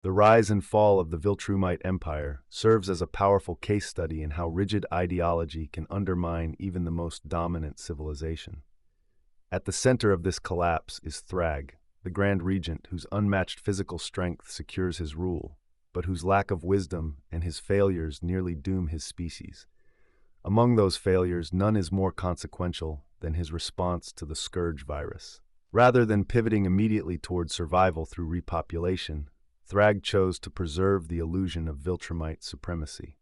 The rise and fall of the Viltrumite Empire serves as a powerful case study in how rigid ideology can undermine even the most dominant civilization. At the center of this collapse is Thragg, the Grand Regent whose unmatched physical strength secures his rule, but whose lack of wisdom and his failures nearly doom his species. Among those failures, none is more consequential than his response to the scourge virus. Rather than pivoting immediately toward survival through repopulation, Thragg chose to preserve the illusion of Viltrumite supremacy.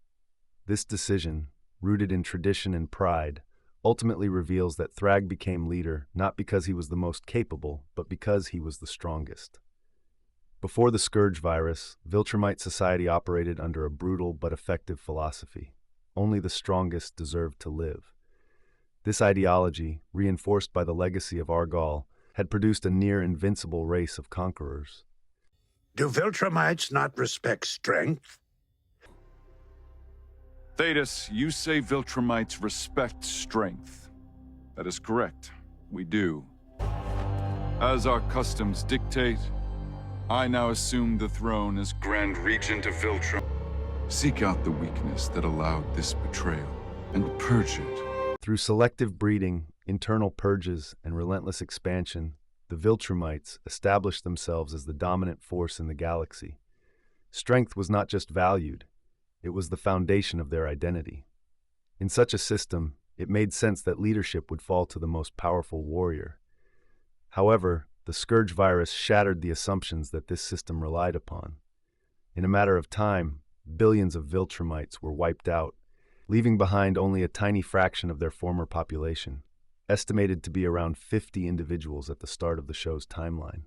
This decision, rooted in tradition and pride, ultimately reveals that Thragg became leader not because he was the most capable, but because he was the strongest. Before the scourge virus, Viltrumite society operated under a brutal but effective philosophy. Only the strongest deserved to live. This ideology, reinforced by the legacy of Argal, had produced a near-invincible race of conquerors. Do Viltrumites not respect strength? Thetis, you say Viltrumites respect strength. That is correct. We do. As our customs dictate, I now assume the throne as Grand Regent of Viltrum. Seek out the weakness that allowed this betrayal, and purge it. Through selective breeding, internal purges, and relentless expansion, the Viltrumites established themselves as the dominant force in the galaxy. Strength was not just valued, it was the foundation of their identity. In such a system, it made sense that leadership would fall to the most powerful warrior. However, the scourge virus shattered the assumptions that this system relied upon. In a matter of time, billions of Viltrumites were wiped out, leaving behind only a tiny fraction of their former population, estimated to be around 50 individuals at the start of the show's timeline.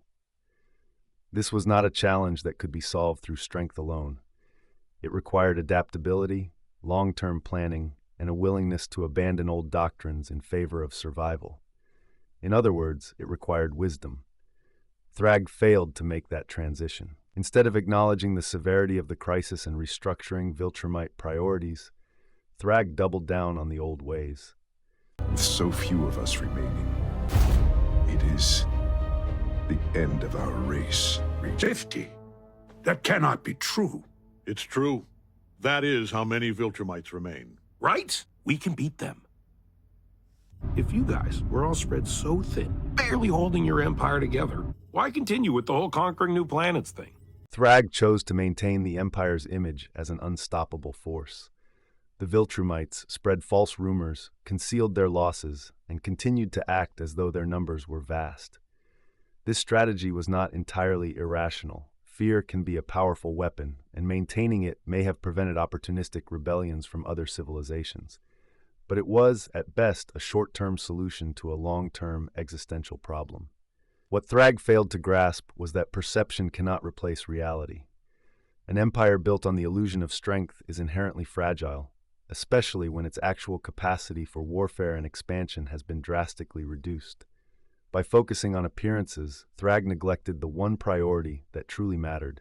This was not a challenge that could be solved through strength alone. It required adaptability, long-term planning, and a willingness to abandon old doctrines in favor of survival. In other words, it required wisdom. Thragg failed to make that transition. Instead of acknowledging the severity of the crisis and restructuring Viltrumite priorities, Thragg doubled down on the old ways. With so few of us remaining, it is the end of our race. 50? That cannot be true. It's true. That is how many Viltrumites remain. Right? We can beat them. If you guys were all spread so thin, barely holding your empire together, why continue with the whole conquering new planets thing? Thragg chose to maintain the Empire's image as an unstoppable force. The Viltrumites spread false rumors, concealed their losses, and continued to act as though their numbers were vast. This strategy was not entirely irrational. Fear can be a powerful weapon, and maintaining it may have prevented opportunistic rebellions from other civilizations. But it was, at best, a short-term solution to a long-term existential problem. What Thragg failed to grasp was that perception cannot replace reality. An empire built on the illusion of strength is inherently fragile, especially when its actual capacity for warfare and expansion has been drastically reduced. By focusing on appearances, Thragg neglected the one priority that truly mattered,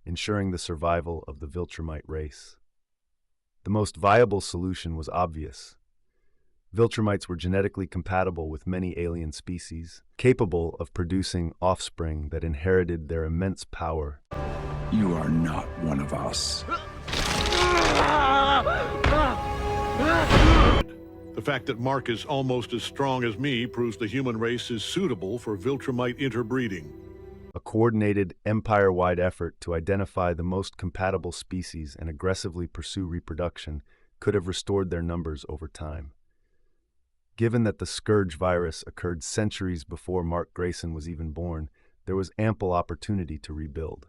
ensuring the survival of the Viltrumite race. The most viable solution was obvious. Viltrumites were genetically compatible with many alien species, capable of producing offspring that inherited their immense power. You are not one of us. The fact that Mark is almost as strong as me proves the human race is suitable for Viltrumite interbreeding. A coordinated, empire-wide effort to identify the most compatible species and aggressively pursue reproduction could have restored their numbers over time. Given that the scourge virus occurred centuries before Mark Grayson was even born, there was ample opportunity to rebuild.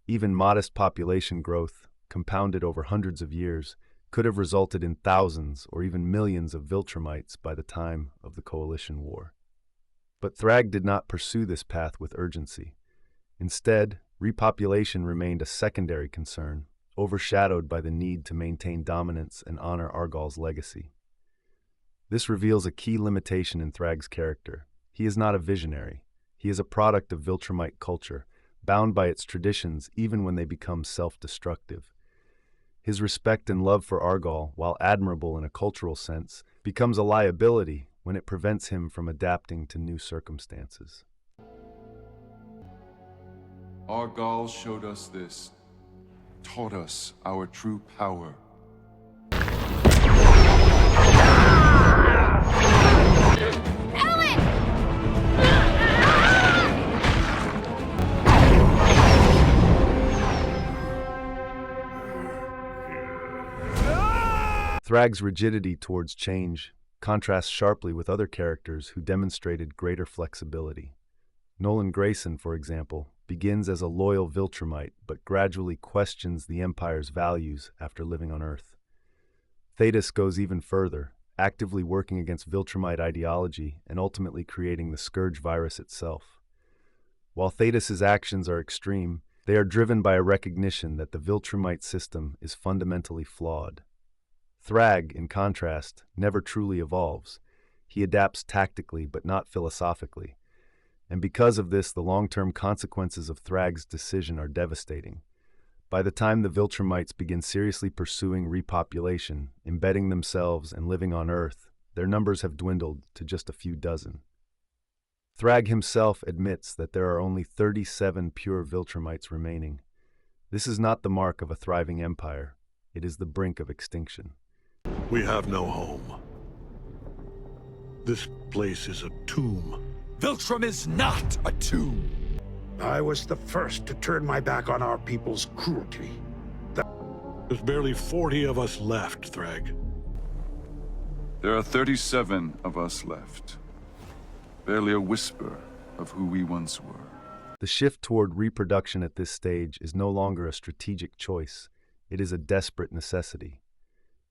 Even modest population growth, compounded over hundreds of years, could have resulted in thousands or even millions of Viltrumites by the time of the Coalition War. But Thragg did not pursue this path with urgency. Instead, repopulation remained a secondary concern, overshadowed by the need to maintain dominance and honor Argal's legacy. This reveals a key limitation in Thragg's character. He is not a visionary. He is a product of Viltrumite culture, bound by its traditions even when they become self-destructive. His respect and love for Argal, while admirable in a cultural sense, becomes a liability when it prevents him from adapting to new circumstances. Argal showed us this, taught us our true power. Thragg's rigidity towards change contrasts sharply with other characters who demonstrated greater flexibility. Nolan Grayson, for example, begins as a loyal Viltrumite but gradually questions the Empire's values after living on Earth. Thetis goes even further, actively working against Viltrumite ideology and ultimately creating the scourge virus itself. While Thetis's actions are extreme, they are driven by a recognition that the Viltrumite system is fundamentally flawed. Thragg, in contrast, never truly evolves. He adapts tactically but not philosophically. And because of this, the long-term consequences of Thragg's decision are devastating. By the time the Viltrumites begin seriously pursuing repopulation, embedding themselves and living on Earth, their numbers have dwindled to just a few dozen. Thragg himself admits that there are only 37 pure Viltrumites remaining. This is not the mark of a thriving empire. It is the brink of extinction. We have no home. This place is a tomb. Viltrum is not a tomb. I was the first to turn my back on our people's cruelty. There's barely 40 of us left, Thragg. There are 37 of us left. Barely a whisper of who we once were. The shift toward reproduction at this stage is no longer a strategic choice. It is a desperate necessity.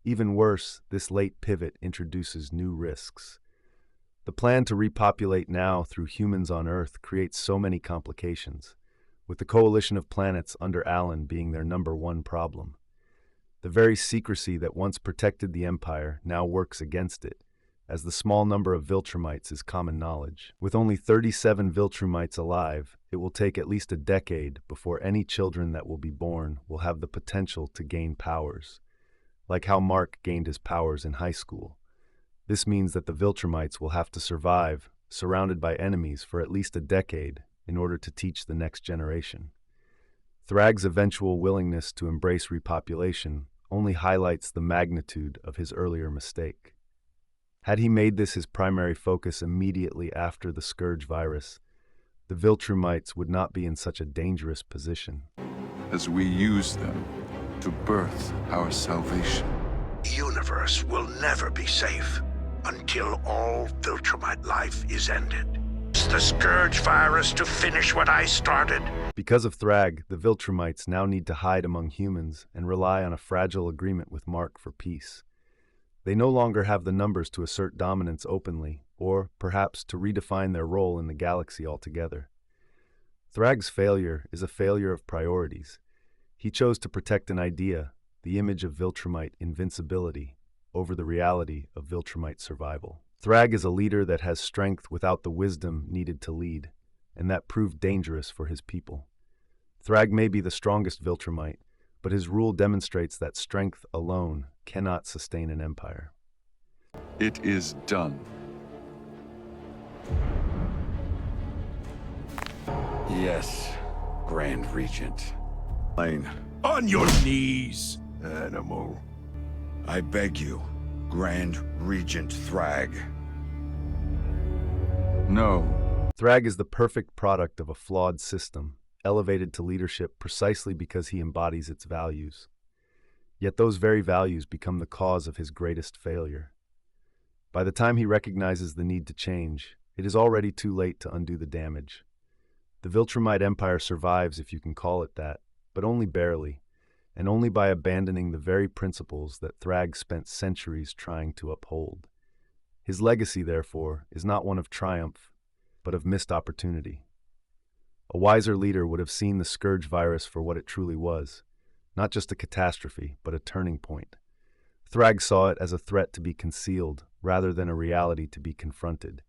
Even worse, this late pivot introduces new risks. The plan to repopulate now through humans on Earth creates so many complications, with the coalition of planets under Allen being their #1 problem. The very secrecy that once protected the Empire now works against it, as the small number of Viltrumites is common knowledge. With only 37 Viltrumites alive, it will take at least a decade before any children that will be born will have the potential to gain powers, like how Mark gained his powers in high school. This means that the Viltrumites will have to survive, surrounded by enemies for at least a decade, in order to teach the next generation. Thragg's eventual willingness to embrace repopulation only highlights the magnitude of his earlier mistake. Had he made this his primary focus immediately after the scourge virus, the Viltrumites would not be in such a dangerous position. As we use them to birth our salvation. The universe will never be safe until all Viltrumite life is ended. It's the scourge virus to finish what I started. Because of Thragg, the Viltrumites now need to hide among humans and rely on a fragile agreement with Mark for peace. They no longer have the numbers to assert dominance openly, or perhaps to redefine their role in the galaxy altogether. Thragg's failure is a failure of priorities. He chose to protect an idea, the image of Viltrumite invincibility, over the reality of Viltrumite survival. Thragg is a leader that has strength without the wisdom needed to lead, and that proved dangerous for his people. Thragg may be the strongest Viltrumite, but his rule demonstrates that strength alone cannot sustain an empire. It is done. Yes, Grand Regent. Lane. On your knees! Animal. I beg you, Grand Regent Thragg. No. Thragg is the perfect product of a flawed system, elevated to leadership precisely because he embodies its values. Yet those very values become the cause of his greatest failure. By the time he recognizes the need to change, it is already too late to undo the damage. The Viltrumite Empire survives, if you can call it that, but only barely, and only by abandoning the very principles that Thragg spent centuries trying to uphold. His legacy, therefore, is not one of triumph, but of missed opportunity. A wiser leader would have seen the scourge virus for what it truly was, not just a catastrophe, but a turning point. Thragg saw it as a threat to be concealed, rather than a reality to be confronted.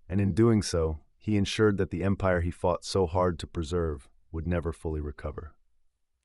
And in doing so, he ensured that the empire he fought so hard to preserve would never fully recover.